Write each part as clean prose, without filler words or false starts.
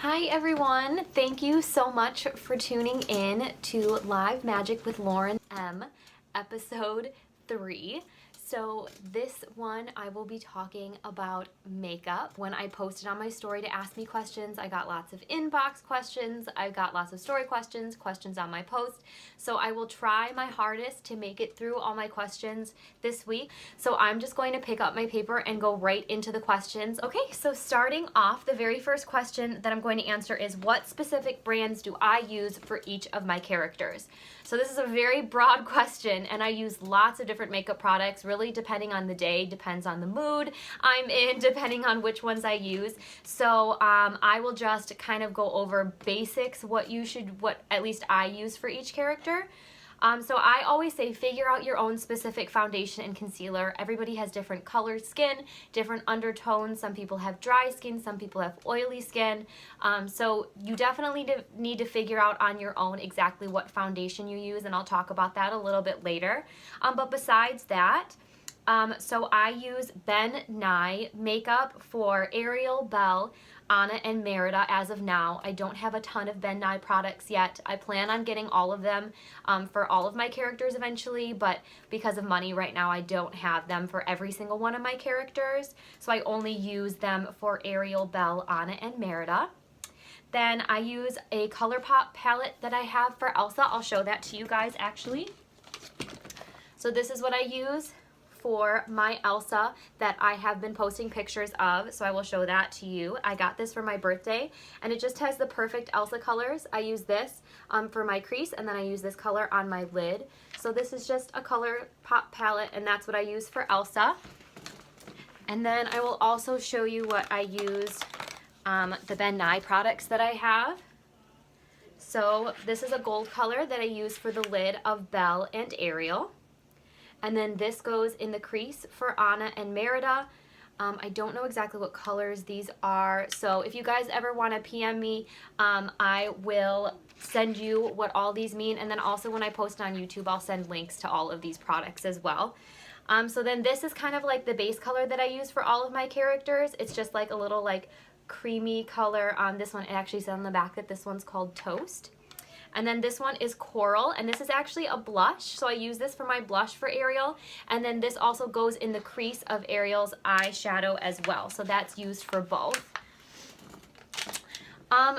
Hi everyone, thank you so much for tuning in to Live Magic with Lauren M, episode 3. So this one I will be talking about makeup. When I posted on my story to ask me questions, I got lots of inbox questions, I got lots of story questions, questions on my post. So I will try my hardest to make it through all my questions this week. So I'm just going to pick up my paper and go right into the questions. Okay, so starting off, the very first question that I'm going to answer is, what specific brands do I use for each of my characters? So this is a very broad question, and I use lots of different makeup products, really depending on the day, depends on the mood I'm in, depending on which ones I use. So I will just kind of go over basics, what at least I use for each character. So I always say figure out your own specific foundation and concealer. Everybody has different colored skin, different undertones. Some people have dry skin, some people have oily skin. So you definitely need to figure out on your own exactly what foundation you use, and I'll talk about that a little bit later. But besides that, so I use Ben Nye makeup for Ariel, Belle, Anna, and Merida as of now. I don't have a ton of Ben Nye products yet. I plan on getting all of them for all of my characters eventually, but because of money right now, I don't have them for every single one of my characters. So I only use them for Ariel, Belle, Anna, and Merida. Then I use a ColourPop palette that I have for Elsa. I'll show that to you guys actually. So this is what I use for my Elsa that I have been posting pictures of, so I will show that to you. I got this for my birthday, and it just has the perfect Elsa colors. I use this for my crease, and then I use this color on my lid. So this is just a ColourPop palette, and that's what I use for Elsa. And then I will also show you what I use, the Ben Nye products that I have. So this is a gold color that I use for the lid of Belle and Ariel. And then this goes in the crease for Anna and Merida. I don't know exactly what colors these are, so if you guys ever want to PM me, I will send you what all these mean, and then also when I post on YouTube, I'll send links to all of these products as well. So then this is kind of like the base color that I use for all of my characters. It's just like a little like creamy color on this one. It actually says on the back that this one's called Toast. And then this one is Coral, and this is actually a blush, so I use this for my blush for Ariel. And then this also goes in the crease of Ariel's eyeshadow as well, so that's used for both.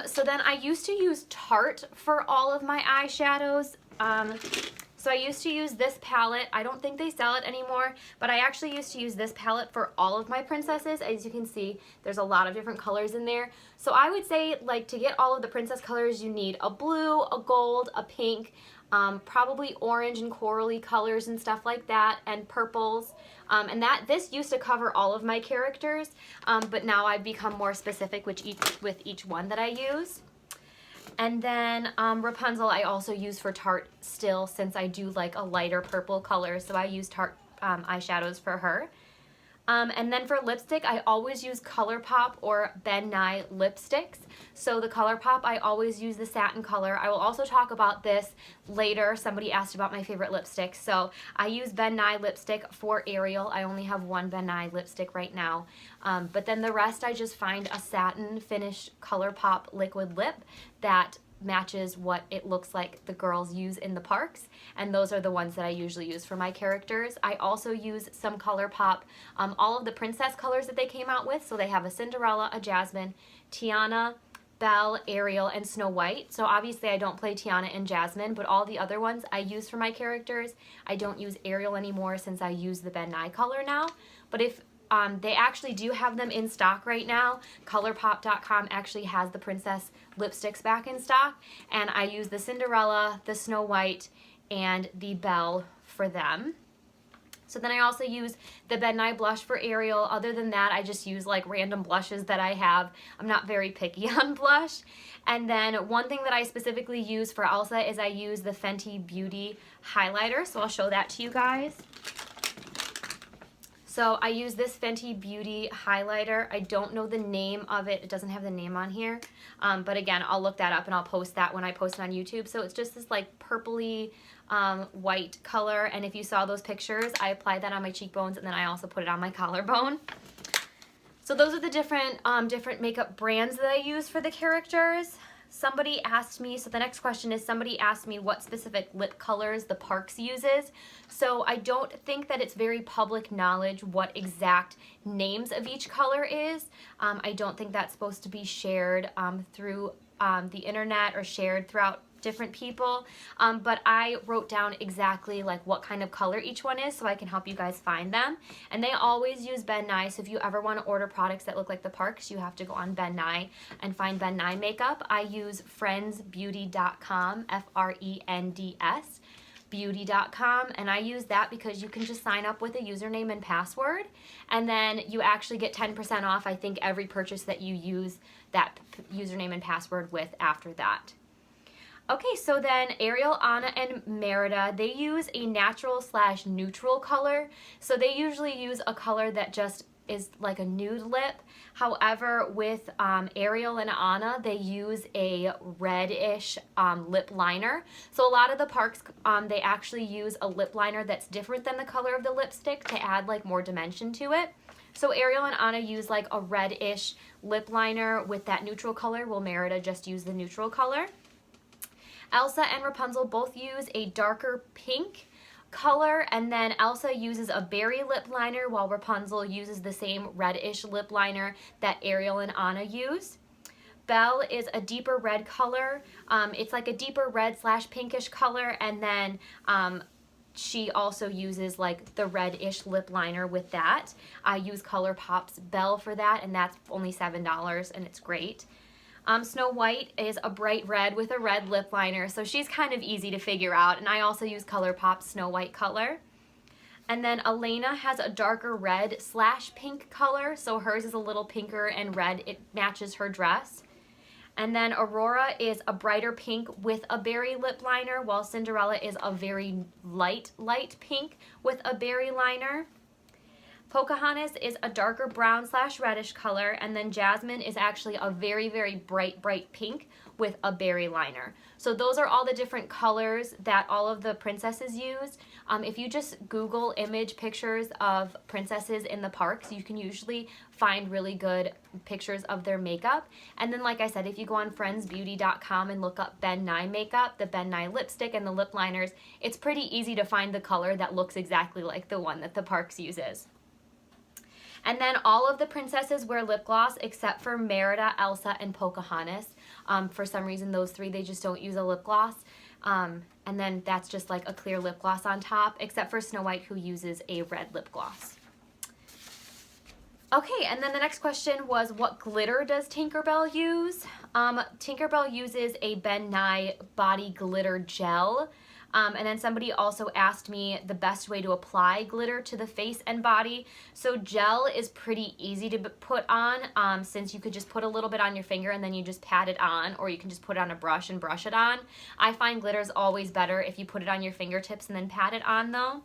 So then I used to use Tarte for all of my eyeshadows. So I used to use this palette. I don't think they sell it anymore, but I actually used to use this palette for all of my princesses. As you can see, there's a lot of different colors in there. So I would say, like, to get all of the princess colors, you need a blue, a gold, a pink, probably orange and corally colors and stuff like that, and purples. And this used to cover all of my characters, but now I've become more specific with each one that I use. And then Rapunzel I also use for Tarte still, since I do like a lighter purple color, so I use Tarte eyeshadows for her. And then for lipstick, I always use ColourPop or Ben Nye lipsticks. So the ColourPop, I always use the satin color. I will also talk about this later. Somebody asked about my favorite lipstick. So I use Ben Nye lipstick for Ariel. I only have one Ben Nye lipstick right now. But then the rest, I just find a satin finished ColourPop liquid lip that matches what it looks like the girls use in the parks, and those are the ones that I usually use for my characters. I also use some ColourPop, all of the princess colors that they came out with, so they have a Cinderella, a Jasmine, Tiana, Belle, Ariel, and Snow White. So obviously I don't play Tiana and Jasmine, but all the other ones I use for my characters. I don't use Ariel anymore since I use the Ben Nye color now, but if they actually do have them in stock right now. ColourPop.com actually has the princess lipsticks back in stock, and I use the Cinderella, the Snow White, and the Belle for them. So then I also use the Ben Nye blush for Ariel. Other than that, I just use like random blushes that I have. I'm not very picky on blush. And then one thing that I specifically use for Elsa is I use the Fenty Beauty highlighter, so I'll show that to you guys. So I use this Fenty Beauty highlighter. I don't know the name of it. It doesn't have the name on here. But again, I'll look that up and I'll post that when I post it on YouTube. So it's just this like purpley white color. And if you saw those pictures, I applied that on my cheekbones, and then I also put it on my collarbone. So those are the different makeup brands that I use for the characters. Somebody asked me, so the next question is, somebody asked me what specific lip colors the parks uses. So I don't think that it's very public knowledge what exact names of each color is. I don't think that's supposed to be shared through the internet or shared throughout different people, but I wrote down exactly like what kind of color each one is so I can help you guys find them. And they always use Ben Nye, so if you ever want to order products that look like the parks, you have to go on Ben Nye and find Ben Nye makeup. I use friendsbeauty.com, F-R-E-N-D-S, beauty.com, and I use that because you can just sign up with a username and password, and then you actually get 10% off, I think, every purchase that you use that username and password with after that. Okay, so then Ariel, Anna, and Merida, they use a natural/neutral color. So they usually use a color that just is like a nude lip. However, with Ariel and Anna, they use a reddish lip liner. So a lot of the parks, they actually use a lip liner that's different than the color of the lipstick to add like more dimension to it. So Ariel and Anna use like a reddish lip liner with that neutral color, while Merida just use the neutral color. Elsa and Rapunzel both use a darker pink color, and then Elsa uses a berry lip liner while Rapunzel uses the same reddish lip liner that Ariel and Anna use. Belle is a deeper red color. It's like a deeper red/pinkish color, and then she also uses like the reddish lip liner with that. I use ColourPop's Belle for that, and that's only $7, and it's great. Snow White is a bright red with a red lip liner, so she's kind of easy to figure out, and I also use ColourPop's Snow White color. And then Elena has a darker red/pink color, so hers is a little pinker and red. It matches her dress. And then Aurora is a brighter pink with a berry lip liner, while Cinderella is a very light pink with a berry liner. Pocahontas is a darker brown/reddish color, and then Jasmine is actually a very, very bright pink with a berry liner. So those are all the different colors that all of the princesses use. If you just Google image pictures of princesses in the parks, you can usually find really good pictures of their makeup. And then, like I said, if you go on friendsbeauty.com and look up Ben Nye makeup, the Ben Nye lipstick and the lip liners, it's pretty easy to find the color that looks exactly like the one that the parks uses. And then all of the princesses wear lip gloss except for Merida, Elsa, and Pocahontas. For some reason, those three, they just don't use a lip gloss. And then that's just like a clear lip gloss on top, except for Snow White, who uses a red lip gloss. Okay, and then the next question was, what glitter does Tinkerbell use? Tinkerbell uses a Ben Nye body glitter gel. And then somebody also asked me the best way to apply glitter to the face and body. So gel is pretty easy to put on, since you could just put a little bit on your finger and then you just pat it on, or you can just put it on a brush and brush it on. I find glitter is always better if you put it on your fingertips and then pat it on though.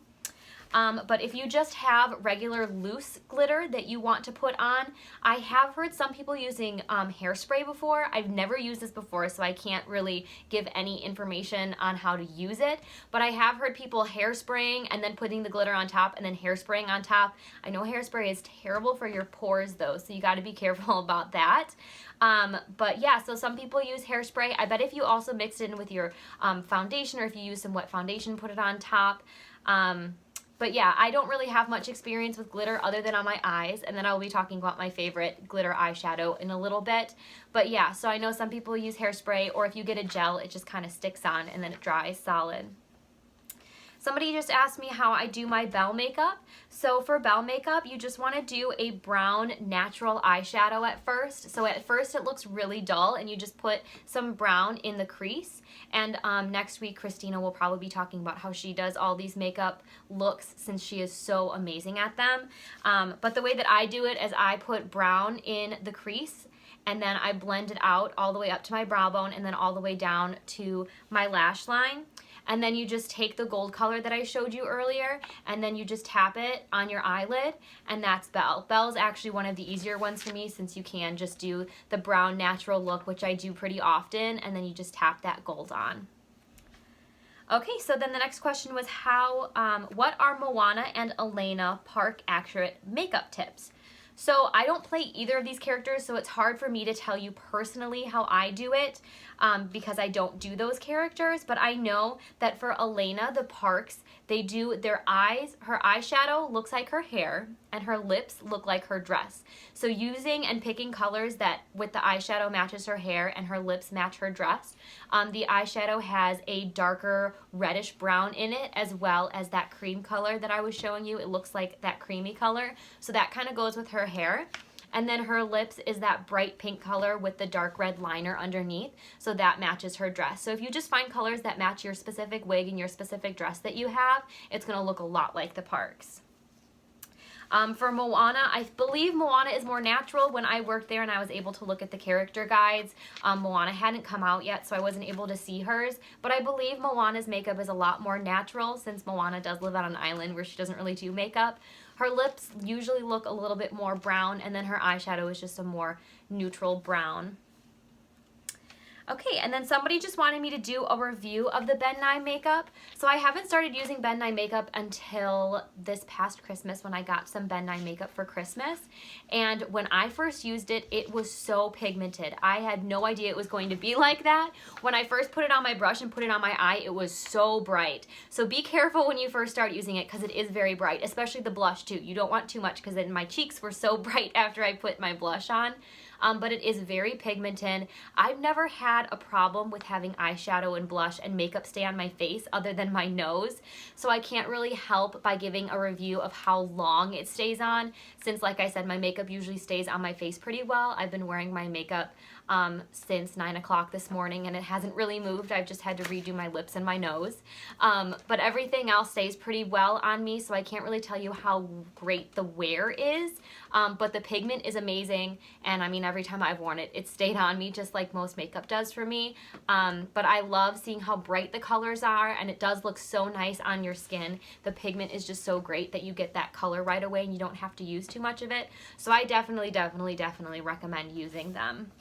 But if you just have regular loose glitter that you want to put on, I have heard some people using hairspray before. I've never used this before, so I can't really give any information on how to use it. But I have heard people hairspraying and then putting the glitter on top and then hairspraying on top. I know hairspray is terrible for your pores though, so you got to be careful about that. But yeah, so some people use hairspray. I bet if you also mix it in with your foundation, or if you use some wet foundation, put it on top. But yeah, I don't really have much experience with glitter other than on my eyes, and then I'll be talking about my favorite glitter eyeshadow in a little bit. But yeah, so I know some people use hairspray, or if you get a gel, it just kind of sticks on and then it dries solid. Somebody just asked me how I do my Belle makeup. So for Belle makeup, you just want to do a brown natural eyeshadow at first. So at first it looks really dull, and you just put some brown in the crease. And next week, Christina will probably be talking about how she does all these makeup looks, since she is so amazing at them. But the way that I do it is I put brown in the crease, and then I blend it out all the way up to my brow bone and then all the way down to my lash line. And then you just take the gold color that I showed you earlier, and then you just tap it on your eyelid, and that's Belle. Belle is actually one of the easier ones for me, since you can just do the brown natural look, which I do pretty often, and then you just tap that gold on. Okay, so then the next question was what are Moana and Elena park accurate makeup tips? So I don't play either of these characters, so it's hard for me to tell you personally how I do it because I don't do those characters. But I know that for Elena, the Parks, they do their eyes, her eyeshadow looks like her hair, and her lips look like her dress. So using and picking colors that with the eyeshadow matches her hair and her lips match her dress. The eyeshadow has a darker reddish brown in it, as well as that cream color that I was showing you. It looks like that creamy color. So that kind of goes with her hair. And then her lips is that bright pink color with the dark red liner underneath. So that matches her dress. So if you just find colors that match your specific wig and your specific dress that you have, it's going to look a lot like the Parks. For Moana, I believe Moana is more natural. When I worked there and I was able to look at the character guides, Moana hadn't come out yet, so I wasn't able to see hers. But I believe Moana's makeup is a lot more natural since Moana does live on an island where she doesn't really do makeup. Her lips usually look a little bit more brown, and then her eyeshadow is just a more neutral brown. Okay, and then somebody just wanted me to do a review of the Ben Nye makeup. So I haven't started using Ben Nye makeup until this past Christmas when I got some Ben Nye makeup for Christmas. And when I first used it, it was so pigmented. I had no idea it was going to be like that. When I first put it on my brush and put it on my eye, it was so bright. So be careful when you first start using it because it is very bright, especially the blush too. You don't want too much because then my cheeks were so bright after I put my blush on. But it is very pigmented. I've never had a problem with having eyeshadow and blush and makeup stay on my face other than my nose. So I can't really help by giving a review of how long it stays on since, like I said, my makeup usually stays on my face pretty well. I've been wearing my makeup since 9 o'clock this morning and it hasn't really moved. I've just had to redo my lips and my nose. But everything else stays pretty well on me, so I can't really tell you how great the wear is. But the pigment is amazing, and I mean, every time I've worn it, it stayed on me just like most makeup does for me. But I love seeing how bright the colors are, and it does look so nice on your skin. The pigment is just so great that you get that color right away and you don't have to use too much of it. So I definitely recommend using them.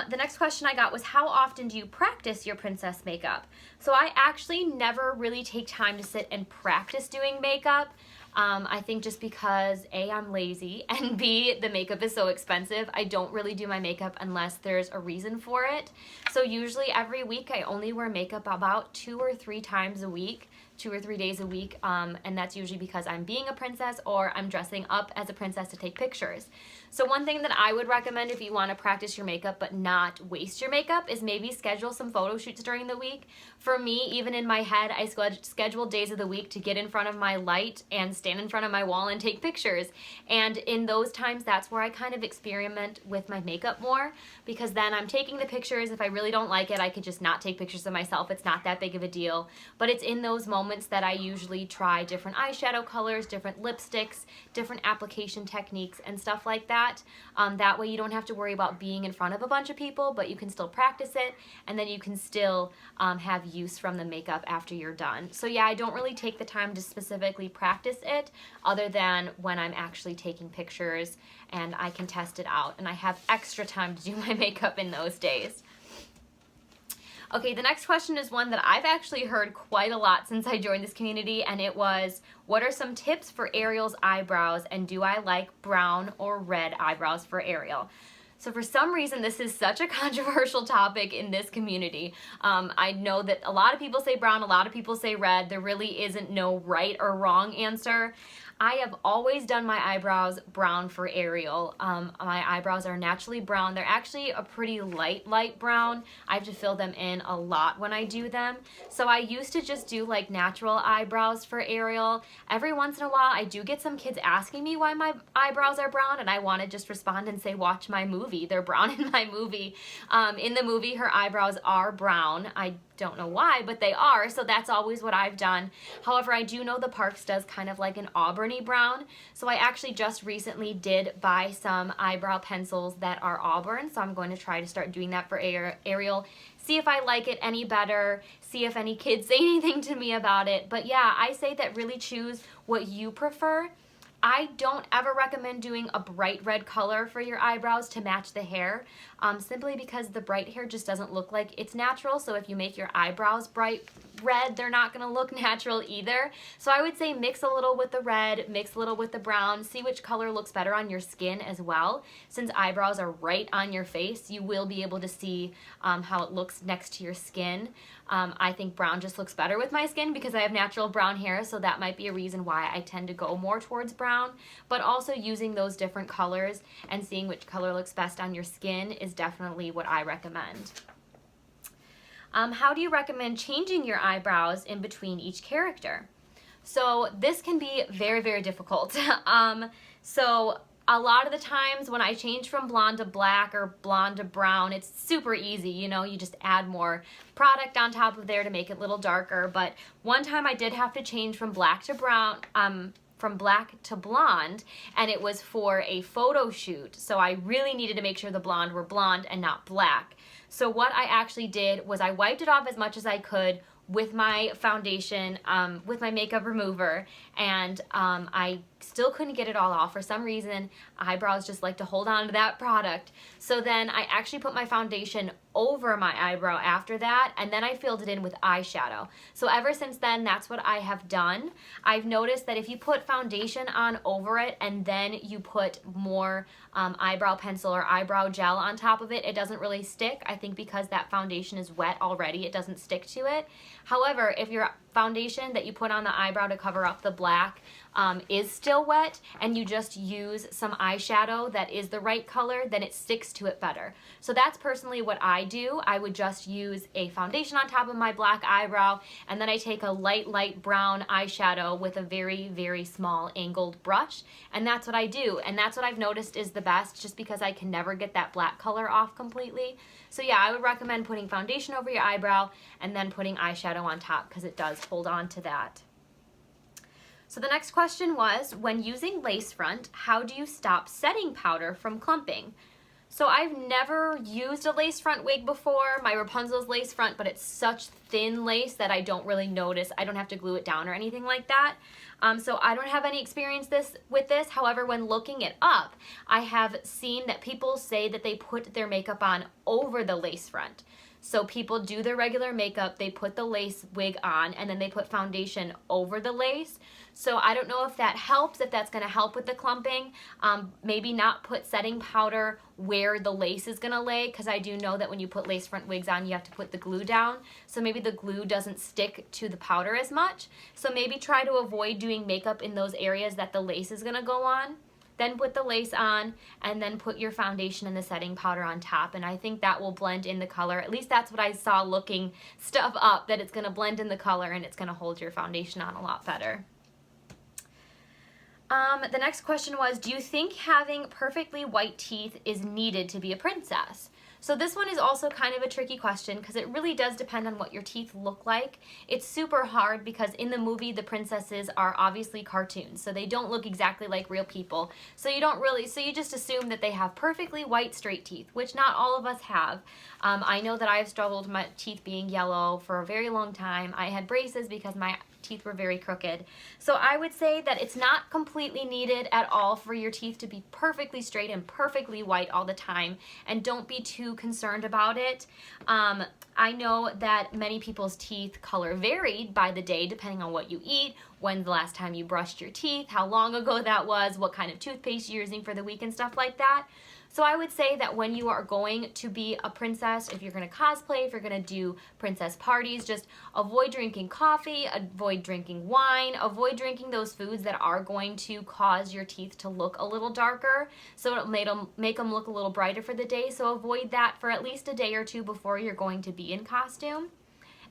The next question I got was, how often do you practice your princess makeup? So I actually never really take time to sit and practice doing makeup. I think just because A, I'm lazy, and B, the makeup is so expensive, I don't really do my makeup unless there's a reason for it. So usually every week I only wear makeup about 2 or 3 times a week. 2 or 3 days a week, and that's usually because I'm being a princess or I'm dressing up as a princess to take pictures. So one thing that I would recommend if you want to practice your makeup but not waste your makeup is maybe schedule some photo shoots during the week. For me, even in my head, I schedule days of the week to get in front of my light and stand in front of my wall and take pictures. And in those times, that's where I kind of experiment with my makeup more, because then I'm taking the pictures. If I really don't like it, I could just not take pictures of myself. It's not that big of a deal. But it's in those moments that I usually try different eyeshadow colors, different lipsticks, different application techniques, and stuff like that. That way you don't have to worry about being in front of a bunch of people, but you can still practice it, and then you can still have use from the makeup after you're done. So yeah, I don't really take the time to specifically practice it other than when I'm actually taking pictures and I can test it out, and I have extra time to do my makeup in those days. Okay, the next question is one that I've actually heard quite a lot since I joined this community, and it was, what are some tips for Ariel's eyebrows, and do I like brown or red eyebrows for Ariel? So for some reason, this is such a controversial topic in this community. I know that a lot of people say brown, a lot of people say red. There really isn't no right or wrong answer. I have always done my eyebrows brown for Ariel. My eyebrows are naturally brown. They're actually a pretty light brown. I have to fill them in a lot when I do them. So I used to just do like natural eyebrows for Ariel. Every once in a while, I do get some kids asking me why my eyebrows are brown, and I want to just respond and say, watch my movie. They're brown in my movie. In the movie, her eyebrows are brown. I don't know why, but they are, so that's always what I've done. However, I do know the Parks does kind of like an auburny brown, so I actually just recently did buy some eyebrow pencils that are auburn, so I'm going to try to start doing that for Ariel, see if I like it any better, see if any kids say anything to me about it. But yeah, I say that really choose what you prefer. I don't ever recommend doing a bright red color for your eyebrows to match the hair, simply because the bright hair just doesn't look like it's natural. So if you make your eyebrows bright red, they're not gonna look natural either. So I would say mix a little with the red, mix a little with the brown, see which color looks better on your skin as well. Since eyebrows are right on your face, you will be able to see how it looks next to your skin. I think brown just looks better with my skin because I have natural brown hair, so that might be a reason why I tend to go more towards brown. But also using those different colors and seeing which color looks best on your skin is definitely what I recommend. How do you recommend changing your eyebrows in between each character? So this can be very, very difficult. So a lot of the times when I change from blonde to black or blonde to brown, it's super easy, you know, you just add more product on top of there to make it a little darker. But one time I did have to change from black to brown, from black to blonde, and it was for a photo shoot. So I really needed to make sure the blonde were blonde and not black. So what I actually did was I wiped it off as much as I could with my foundation, with my makeup remover, and I still couldn't get it all off. For some reason, eyebrows just like to hold on to that product. So then I actually put my foundation over my eyebrow after that, and then I filled it in with eyeshadow. So ever since then, that's what I have done. I've noticed that if you put foundation on over it and then you put more eyebrow pencil or eyebrow gel on top of it, it doesn't really stick. I think because that foundation is wet already, it doesn't stick to it. However, if your foundation that you put on the eyebrow to cover up the black is still wet and you just use some eyeshadow that is the right color, then it sticks to it better. So that's personally what I do. I would just use a foundation on top of my black eyebrow, and then I take a light brown eyeshadow with a very, very small angled brush, and that's what I do. And that's what I've noticed is the best, just because I can never get that black color off completely. So yeah, I would recommend putting foundation over your eyebrow and then putting eyeshadow on top, because it does hold on to that. So the next question was, when using lace front, how do you stop setting powder from clumping? So I've never used a lace front wig before. My Rapunzel's lace front, but it's such thin lace that I don't really notice. I don't have to glue it down or anything like that. So I don't have any experience with this. However, when looking it up, I have seen that people say that they put their makeup on over the lace front. So people do their regular makeup, they put the lace wig on, and then they put foundation over the lace. So I don't know if that helps, if that's going to help with the clumping. Maybe not put setting powder where the lace is going to lay, because I do know that when you put lace front wigs on, you have to put the glue down. So maybe the glue doesn't stick to the powder as much. So maybe try to avoid doing makeup in those areas that the lace is going to go on. Then put the lace on, and then put your foundation and the setting powder on top, and I think that will blend in the color. At least that's what I saw looking stuff up, that it's going to blend in the color and it's going to hold your foundation on a lot better. The next question was, do you think having perfectly white teeth is needed to be a princess? So this one is also kind of a tricky question, because it really does depend on what your teeth look like. It's super hard because in the movie the princesses are obviously cartoons, so they don't look exactly like real people. So you just assume that they have perfectly white straight teeth, which not all of us have. I know that I've struggled with my teeth being yellow for a very long time. I had braces because my teeth were very crooked. So I would say that it's not completely needed at all for your teeth to be perfectly straight and perfectly white all the time, and don't be too concerned about it. I know that many people's teeth color varied by the day depending on what you eat, when's the last time you brushed your teeth, how long ago that was, what kind of toothpaste you're using for the week and stuff like that. So I would say that when you are going to be a princess, if you're going to cosplay, if you're going to do princess parties, just avoid drinking coffee, avoid drinking wine, avoid drinking those foods that are going to cause your teeth to look a little darker, so it'll make them look a little brighter for the day. So avoid that for at least a day or two before you're going to be in costume.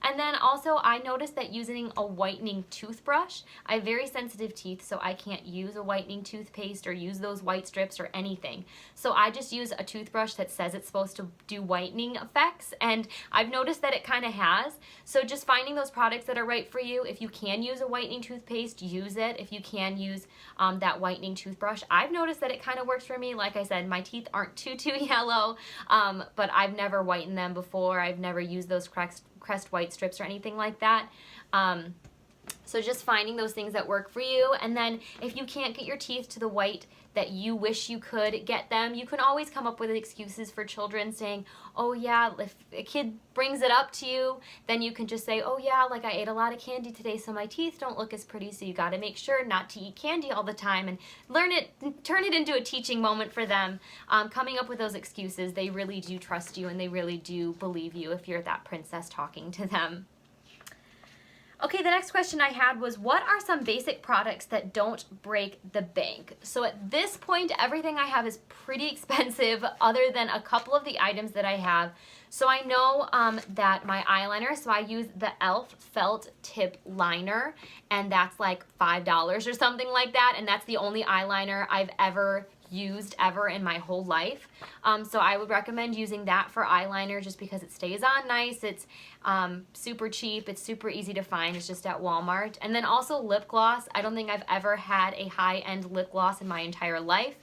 And then also I noticed that using a whitening toothbrush, I have very sensitive teeth, so I can't use a whitening toothpaste or use those white strips or anything. So I just use a toothbrush that says it's supposed to do whitening effects, and I've noticed that it kind of has. So just finding those products that are right for you. If you can use a whitening toothpaste, use it. If you can use that whitening toothbrush, I've noticed that it kind of works for me. Like I said, my teeth aren't too yellow, but I've never whitened them before. I've never used those Crest white strips or anything like that. So just finding those things that work for you. And then if you can't get your teeth to the white that you wish you could get them. You can always come up with excuses for children saying, oh yeah, if a kid brings it up to you, then you can just say, oh yeah, like I ate a lot of candy today so my teeth don't look as pretty, so you got to make sure not to eat candy all the time, and turn it into a teaching moment for them. Coming up with those excuses, they really do trust you and they really do believe you if you're that princess talking to them. Okay, the next question I had was, what are some basic products that don't break the bank? So at this point, everything I have is pretty expensive other than a couple of the items that I have. So I know that my eyeliner, so I use the e.l.f. felt tip liner, and that's like $5 or something like that, and that's the only eyeliner I've ever used in my whole life. So I would recommend using that for eyeliner just because it stays on nice. It's super cheap. It's super easy to find. It's just at Walmart. And then also lip gloss. I don't think I've ever had a high-end lip gloss in my entire life,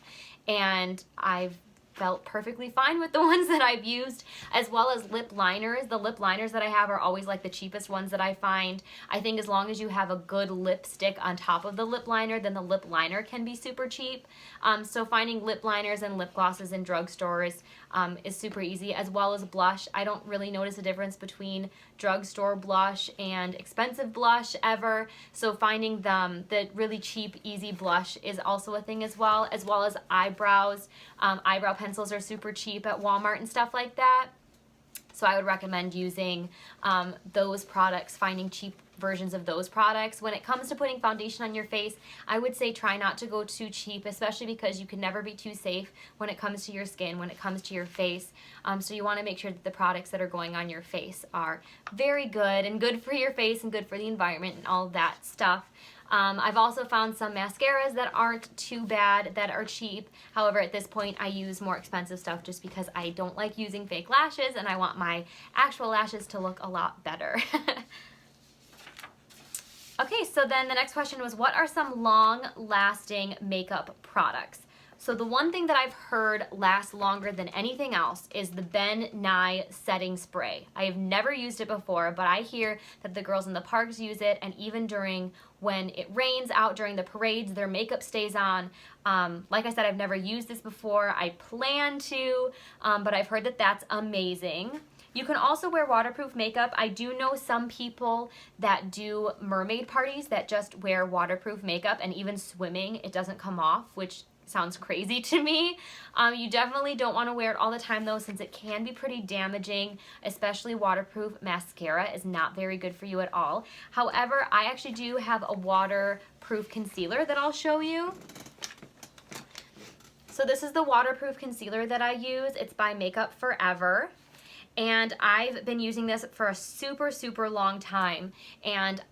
and I've felt perfectly fine with the ones that I've used, as well as lip liners. The lip liners that I have are always like the cheapest ones that I find. I think as long as you have a good lipstick on top of the lip liner, then the lip liner can be super cheap. So finding lip liners and lip glosses in drugstores is super easy, as well as blush. I don't really notice a difference between drugstore blush and expensive blush ever. So finding the really cheap, easy blush is also a thing as well as eyebrows. Eyebrow pencils are super cheap at Walmart and stuff like that. So I would recommend using those products, finding cheap versions of those products. When it comes to putting foundation on your face, I would say try not to go too cheap, especially because you can never be too safe when it comes to your skin, when it comes to your face. So you want to make sure that the products that are going on your face are very good and good for your face and good for the environment and all of that stuff. I've also found some mascaras that aren't too bad, that are cheap. However, at this point, I use more expensive stuff just because I don't like using fake lashes and I want my actual lashes to look a lot better. Okay, so then the next question was, what are some long-lasting makeup products? So the one thing that I've heard lasts longer than anything else is the Ben Nye setting spray. I have never used it before, but I hear that the girls in the parks use it, and even when it rains out during the parades, their makeup stays on. Like I said, I've never used this before. I plan to, but I've heard that that's amazing. You can also wear waterproof makeup. I do know some people that do mermaid parties that just wear waterproof makeup, and even swimming, it doesn't come off, which sounds crazy to me. You definitely don't want to wear it all the time though, since it can be pretty damaging, especially waterproof mascara is not very good for you at all. However, I actually do have a waterproof concealer that I'll show you. So this is the waterproof concealer that I use. It's by Makeup Forever. And I've been using this for a super, super long time. And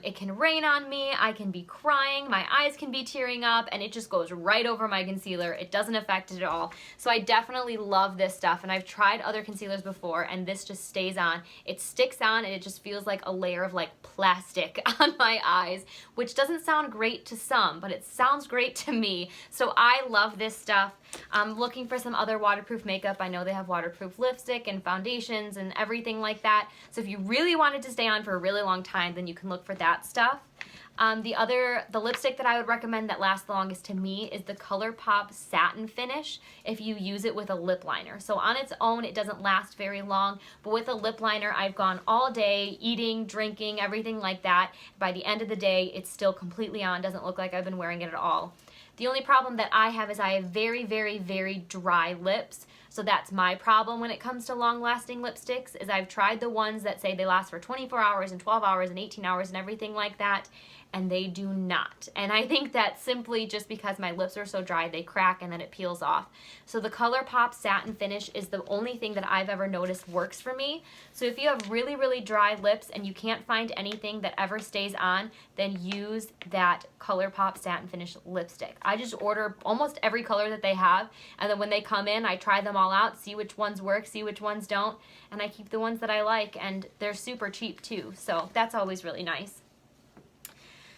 it can rain on me, I can be crying, my eyes can be tearing up, and it just goes right over my concealer. It doesn't affect it at all. So I definitely love this stuff, and I've tried other concealers before, and this just stays on. It sticks on, and it just feels like a layer of like plastic on my eyes, which doesn't sound great to some, but it sounds great to me. So I love this stuff. I'm looking for some other waterproof makeup. I know they have waterproof lipstick and foundation and everything like that. So if you really wanted to stay on for a really long time, then you can look for that stuff. The lipstick that I would recommend that lasts the longest to me is the ColourPop Satin Finish if you use it with a lip liner. So on its own, it doesn't last very long, but with a lip liner, I've gone all day eating, drinking, everything like that. By the end of the day, it's still completely on, doesn't look like I've been wearing it at all. The only problem that I have is I have very, very, very dry lips. So that's my problem when it comes to long-lasting lipsticks, is I've tried the ones that say they last for 24 hours and 12 hours and 18 hours and everything like that, and they do not. And I think that's simply just because my lips are so dry, they crack and then it peels off. So the ColourPop Satin Finish is the only thing that I've ever noticed works for me. So if you have really, really dry lips and you can't find anything that ever stays on, then use that ColourPop Satin Finish lipstick. I just order almost every color that they have, and then when they come in, I try them all out, see which ones work, see which ones don't, and I keep the ones that I like, and they're super cheap too, so that's always really nice.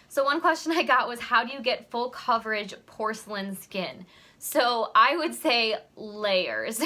So one question I got was, how do you get full coverage porcelain skin? So I would say layers.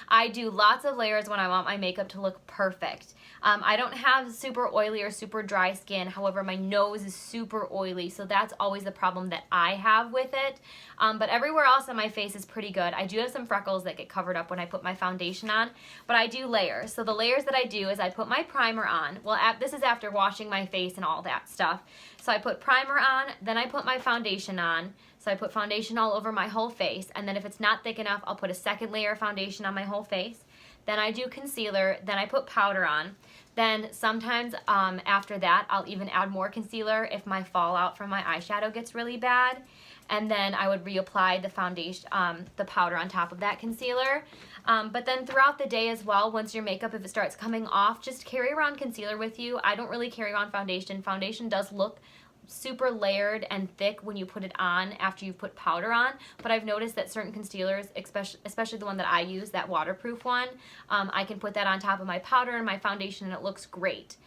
I do lots of layers when I want my makeup to look perfect. I don't have super oily or super dry skin. However, my nose is super oily, so that's always the problem that I have with it. But everywhere else on my face is pretty good. I do have some freckles that get covered up when I put my foundation on, but I do layers. So the layers that I do is I put my primer on. Well, this is after washing my face and all that stuff. So I put primer on, then I put my foundation on. So I put foundation all over my whole face, and then if it's not thick enough, I'll put a second layer of foundation on my whole face. Then I do concealer, then I put powder on. Then sometimes after that, I'll even add more concealer if my fallout from my eyeshadow gets really bad. And then I would reapply the foundation, the powder on top of that concealer. But then throughout the day as well, once your makeup, if it starts coming off, just carry around concealer with you. I don't really carry on foundation. Foundation does look super layered and thick when you put it on after you put powder on, but I've noticed that certain concealers, especially the one that I use, that waterproof one, I can put that on top of my powder and my foundation and it looks great.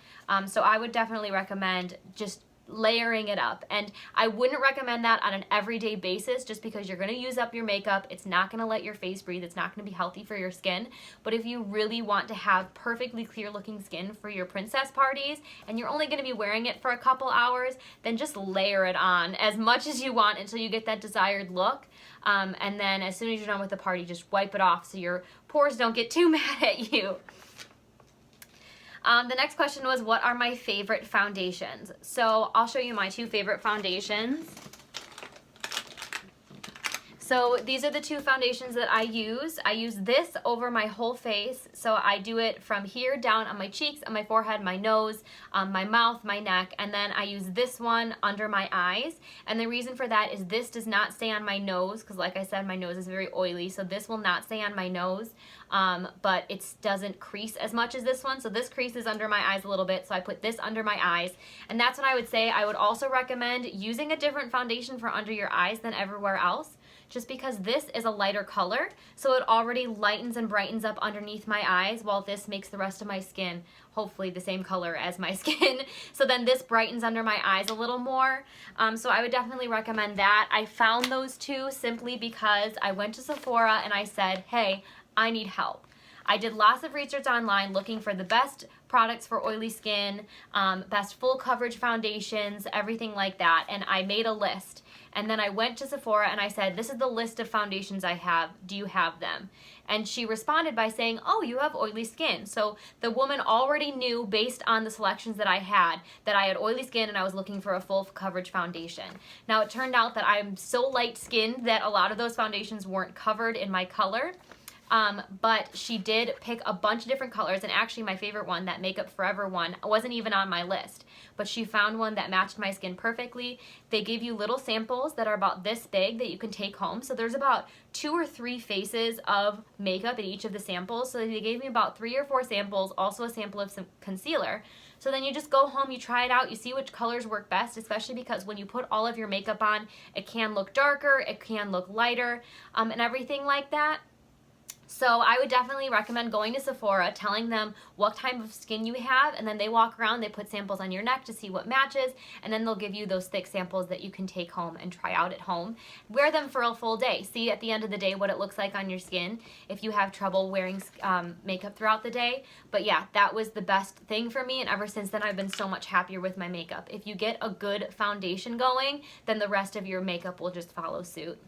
So I would definitely recommend just layering it up, and I wouldn't recommend that on an everyday basis just because you're going to use up your makeup. It's not going to let your face breathe. It's not going to be healthy for your skin. But if you really want to have perfectly clear looking skin for your princess parties and you're only going to be wearing it for a couple hours, then just layer it on as much as you want until you get that desired look. And then as soon as you're done with the party, just wipe it off so your pores don't get too mad at you. The next question was, what are my favorite foundations? So I'll show you my two favorite foundations. So these are the two foundations that I use. I use this over my whole face. So I do it from here down on my cheeks, on my forehead, my nose, my mouth, my neck, and then I use this one under my eyes. And the reason for that is this does not stay on my nose because, like I said, my nose is very oily, so this will not stay on my nose. But it doesn't crease as much as this one. So this creases under my eyes a little bit, so I put this under my eyes. And that's what I would say. I would also recommend using a different foundation for under your eyes than everywhere else, just because this is a lighter color, so it already lightens and brightens up underneath my eyes, while this makes the rest of my skin hopefully the same color as my skin. So then this brightens under my eyes a little more. So I would definitely recommend that. I found those two simply because I went to Sephora and I said, hey, I need help. I did lots of research online looking for the best products for oily skin, best full coverage foundations, everything like that, and I made a list. And then I went to Sephora and I said, this is the list of foundations I have. Do you have them? And she responded by saying, oh, you have oily skin. So the woman already knew, based on the selections that I had had oily skin and I was looking for a full coverage foundation. Now it turned out that I'm so light skinned that a lot of those foundations weren't covered in my color. But she did pick a bunch of different colors, and actually my favorite one, that Makeup Forever one, wasn't even on my list, but she found one that matched my skin perfectly. They give you little samples that are about this big that you can take home, so there's about 2 or 3 faces of makeup in each of the samples, so they gave me about 3 or 4 samples, also a sample of some concealer. So then you just go home, you try it out, you see which colors work best, especially because when you put all of your makeup on, it can look darker, it can look lighter, and everything like that. So I would definitely recommend going to Sephora, telling them what type of skin you have, and then they walk around, they put samples on your neck to see what matches, and then they'll give you those thick samples that you can take home and try out at home. Wear them for a full day. See at the end of the day what it looks like on your skin if you have trouble wearing makeup throughout the day. But yeah, that was the best thing for me, and ever since then I've been so much happier with my makeup. If you get a good foundation going, then the rest of your makeup will just follow suit.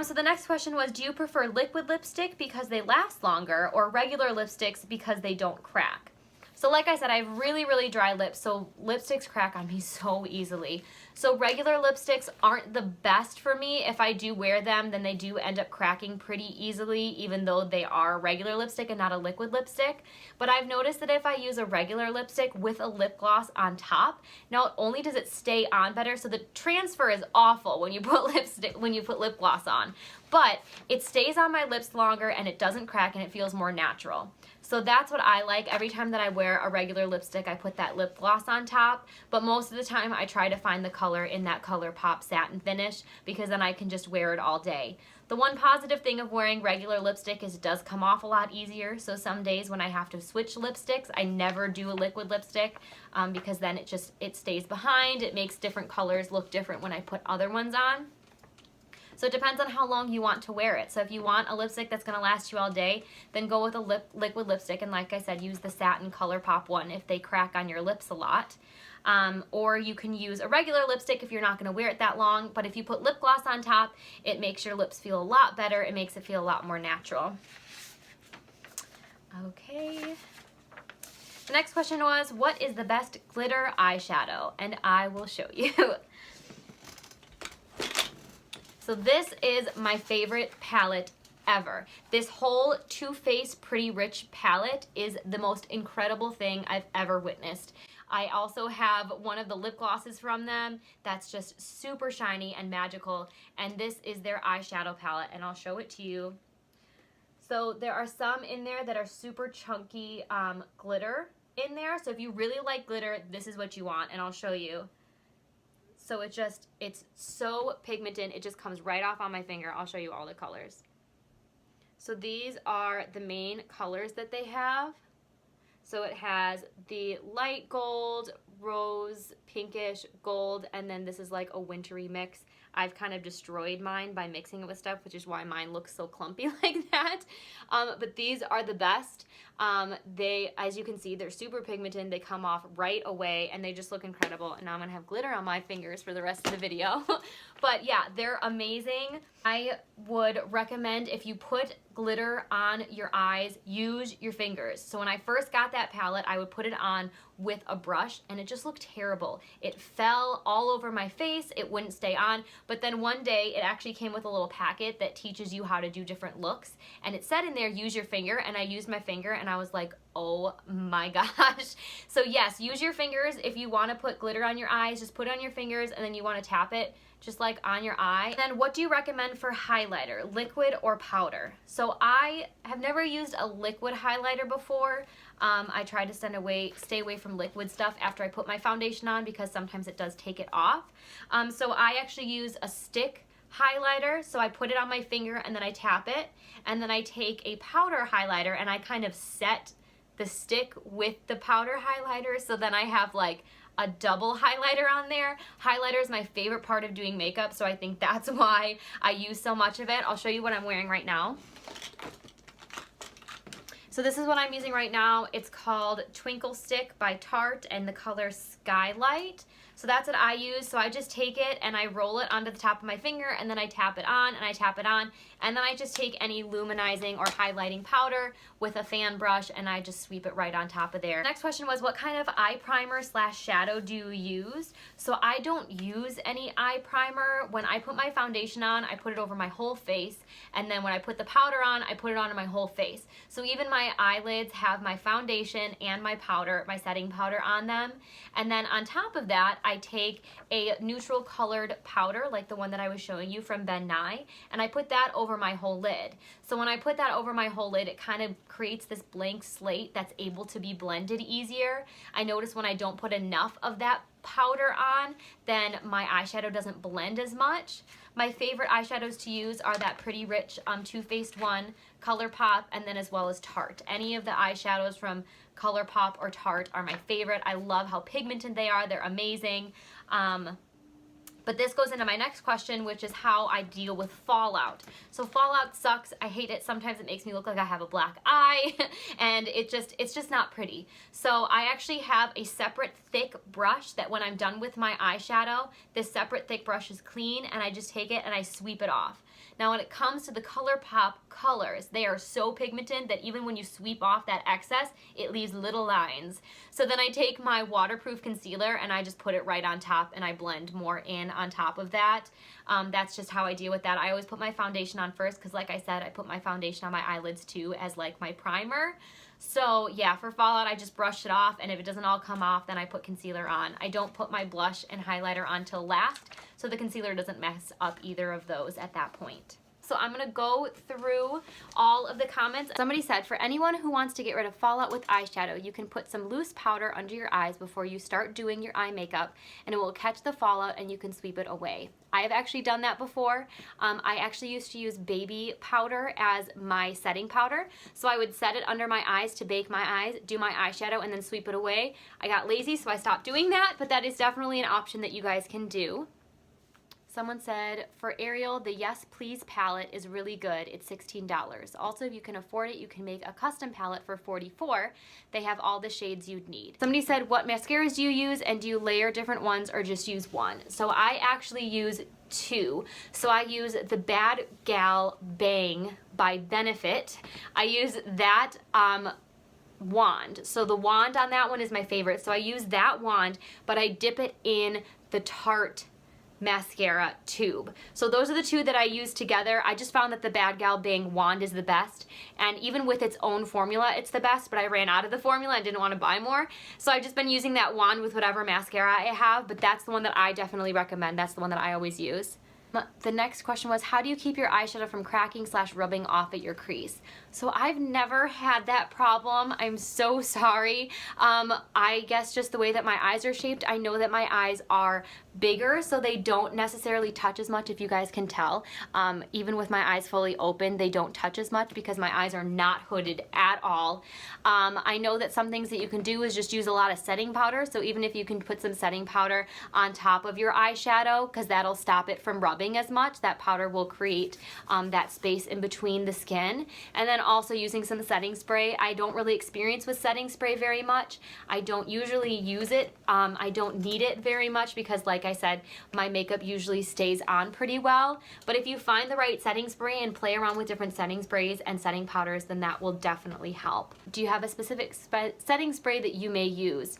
So the next question was, do you prefer liquid lipstick because they last longer, or regular lipsticks because they don't crack? So like I said, I have really, really dry lips, so lipsticks crack on me so easily. So regular lipsticks aren't the best for me. If I do wear them, then they do end up cracking pretty easily, even though they are regular lipstick and not a liquid lipstick. But I've noticed that if I use a regular lipstick with a lip gloss on top, not only does it stay on better, so the transfer is awful when you put lip gloss on, but it stays on my lips longer and it doesn't crack and it feels more natural. So that's what I like. Every time that I wear a regular lipstick, I put that lip gloss on top, but most of the time I try to find the color in that ColourPop satin finish, because then I can just wear it all day. The one positive thing of wearing regular lipstick is it does come off a lot easier, so some days when I have to switch lipsticks, I never do a liquid lipstick because then it stays behind. It makes different colors look different when I put other ones on. So it depends on how long you want to wear it. So if you want a lipstick that's going to last you all day, then go with a liquid lipstick. And like I said, use the satin ColourPop one if they crack on your lips a lot. Or you can use a regular lipstick if you're not going to wear it that long. But if you put lip gloss on top, it makes your lips feel a lot better. It makes it feel a lot more natural. Okay. The next question was, what is the best glitter eyeshadow? And I will show you. So this is my favorite palette ever. This whole Too Faced Pretty Rich palette is the most incredible thing I've ever witnessed. I also have one of the lip glosses from them that's just super shiny and magical, and this is their eyeshadow palette, and I'll show it to you. So there are some in there that are super chunky glitter in there, so if you really like glitter, this is what you want, and I'll show you. So it's so pigmented, it just comes right off on my finger. I'll show you all the colors. So these are the main colors that they have. So it has the light gold, rose, pinkish, gold, and then this is like a wintry mix. I've kind of destroyed mine by mixing it with stuff, which is why mine looks so clumpy like that. But these are the best. They, as you can see, they're super pigmented. They come off right away, and they just look incredible. And now I'm going to have glitter on my fingers for the rest of the video. But yeah, they're amazing. I would recommend, if you put glitter on your eyes, use your fingers. So when I first got that palette, I would put it on with a brush, and it just looked terrible. It fell all over my face. It wouldn't stay on. But then one day, it actually came with a little packet that teaches you how to do different looks. And it said in there, use your finger, and I used my finger, and I was like, oh my gosh. So yes, use your fingers. If you want to put glitter on your eyes, just put it on your fingers, and then you want to tap it just like on your eye. And then what do you recommend for highlighter, liquid or powder? So I have never used a liquid highlighter before. I try to stay away from liquid stuff after I put my foundation on, because sometimes it does take it off. So I actually use a stick highlighter. So I put it on my finger and then I tap it, and then I take a powder highlighter and I kind of set the stick with the powder highlighter, so then I have like a double highlighter on there. Highlighter is my favorite part of doing makeup, so I think that's why I use so much of it. I'll show you what I'm wearing right now. So this is what I'm using right now. It's called Twinkle Stick by Tarte, and the color Skylight. So that's what I use. So I just take it and I roll it onto the top of my finger, and then I tap it on and I tap it on, and then I just take any luminizing or highlighting powder with a fan brush and I just sweep it right on top of there. Next question was, what kind of eye primer / shadow do you use? So I don't use any eye primer. When I put my foundation on, I put it over my whole face, and then when I put the powder on, I put it on my whole face. So even my eyelids have my foundation and my powder, my setting powder on them, and then on top of that, I take a neutral colored powder like the one that I was showing you from Ben Nye, and I put that over my whole lid. So when I put that over my whole lid, it kind of creates this blank slate that's able to be blended easier. I notice when I don't put enough of that powder on, then my eyeshadow doesn't blend as much. My favorite eyeshadows to use are that Pretty Rich Too Faced one, ColourPop, and then as well as Tarte. Any of the eyeshadows from ColourPop or Tarte are my favorite. I love how pigmented they are. They're amazing. But this goes into my next question, which is how I deal with fallout. So fallout sucks. I hate it. Sometimes it makes me look like I have a black eye, and it's just not pretty. So I actually have a separate thick brush that when I'm done with my eyeshadow, this separate thick brush is clean, and I just take it and I sweep it off. Now when it comes to the ColourPop colors, they are so pigmented that even when you sweep off that excess, it leaves little lines. So then I take my waterproof concealer and I just put it right on top, and I blend more in on top of that. That's just how I deal with that. I always put my foundation on first, because like I said, I put my foundation on my eyelids too as like my primer. So yeah, for fallout, I just brush it off, and if it doesn't all come off, then I put concealer on. I don't put my blush and highlighter on till last, so the concealer doesn't mess up either of those at that point. So I'm going to go through all of the comments. Somebody said, for anyone who wants to get rid of fallout with eyeshadow, you can put some loose powder under your eyes before you start doing your eye makeup, and it will catch the fallout and you can sweep it away. I have actually done that before. I actually used to use baby powder as my setting powder. So I would set it under my eyes to bake my eyes, do my eyeshadow, and then sweep it away. I got lazy, so I stopped doing that, but that is definitely an option that you guys can do. Someone said, for Ariel, the Yes Please palette is really good. It's $16. Also, if you can afford it, you can make a custom palette for $44. They have all the shades you'd need. Somebody said, what mascaras do you use, and do you layer different ones or just use one? So I actually use two. So I use the Bad Gal Bang by Benefit. I use that wand. So the wand on that one is my favorite. So I use that wand, but I dip it in the Tarte mascara tube. So those are the two that I use together. I just found that the Bad Gal Bang wand is the best, and even with its own formula it's the best, but I ran out of the formula and didn't want to buy more, so I've just been using that wand with whatever mascara I have, but that's the one that I definitely recommend. That's the one that I always use. The next question was, how do you keep your eyeshadow from cracking / rubbing off at your crease? So I've never had that problem. I'm so sorry. I guess just the way that my eyes are shaped, I know that my eyes are bigger, so they don't necessarily touch as much, if you guys can tell. Even with my eyes fully open, they don't touch as much because my eyes are not hooded at all. I know that some things that you can do is just use a lot of setting powder, so even if you can put some setting powder on top of your eyeshadow, because that'll stop it from rubbing as much, that powder will create that space in between the skin. And then also using some setting spray. I don't really experience with setting spray very much. I don't usually use it. I don't need it very much because, like I said, my makeup usually stays on pretty well. But if you find the right setting spray and play around with different setting sprays and setting powders, then that will definitely help. Do you have a specific setting spray that you may use?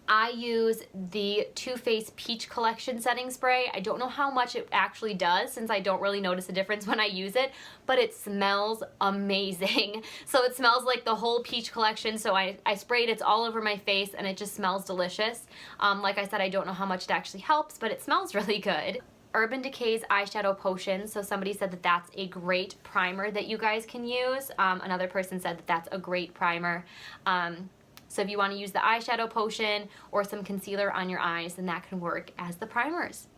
I use the Too Faced Peach Collection setting spray. I don't know how much it actually does since I don't really notice a difference when I use it, but it smells amazing. So it smells like the whole peach collection, so I sprayed, it's all over my face, and it just smells delicious. Like I said, I don't know how much it actually helps, but it smells really good. Urban Decay's Eyeshadow Potion, so somebody said that that's a great primer that you guys can use. Another person said that that's a great primer. So if you want to use the eyeshadow potion or some concealer on your eyes, then that can work as the primers.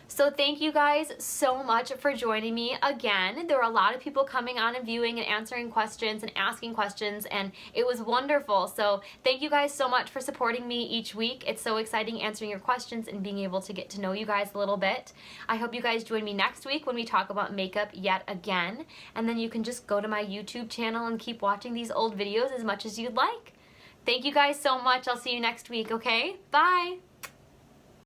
So thank you guys so much for joining me again. There were a lot of people coming on and viewing and answering questions and asking questions, and it was wonderful. So thank you guys so much for supporting me each week. It's so exciting answering your questions and being able to get to know you guys a little bit. I hope you guys join me next week when we talk about makeup yet again. And then you can just go to my YouTube channel and keep watching these old videos as much as you'd like. Thank you guys so much. I'll see you next week, okay? Bye!